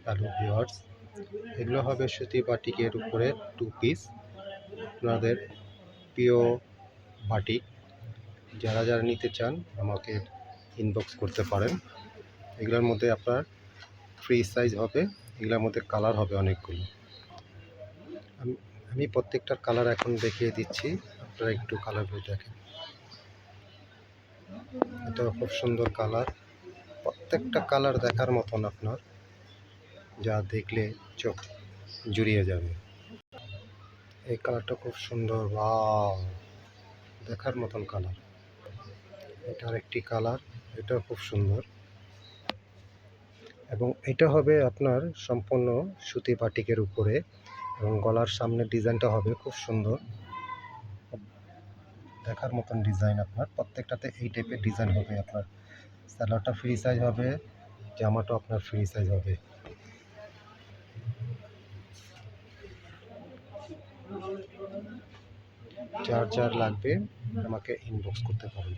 Hello viewers, এগুলো হবে সুতি বাটিকের উপরে 2 পিস। আপনাদের প্রিয় বাটিক যারা যারা নিতে চান আমাকে ইনবক্স করতে পারেন। এগুলোর মধ্যে আপনার ফ্রি সাইজ হবে, এগুলোর মধ্যে কালার হবে অনেকগুলো। আমি প্রত্যেকটার কালার এখন দেখিয়ে দিচ্ছি, আপনারা একটু কালারগুলো দেখেন। এটা খুব সুন্দর কালার, প্রত্যেকটা কালার দেখার মতন, আপনার যা দেখলে চোখ জুড়িয়ে যাবে। এই কালারটা খুব সুন্দর, ওয়াও, দেখার মতন কালার। এটা আরেকটি কালার, এটাও খুব সুন্দর। এবং এটা হবে আপনার সম্পূর্ণ সুতি বাটিকের উপরে, এবং গলার সামনে ডিজাইনটা হবে খুব সুন্দর, দেখার মতন ডিজাইন। আপনার প্রত্যেকটাতে এই টাইপের ডিজাইন হবে। আপনার সালোয়ারটা ফ্রি সাইজ হবে, জামাটাও আপনার ফ্রি সাইজ হবে। যার যার লাগবে আমাকে ইনবক্স করতে পারেন।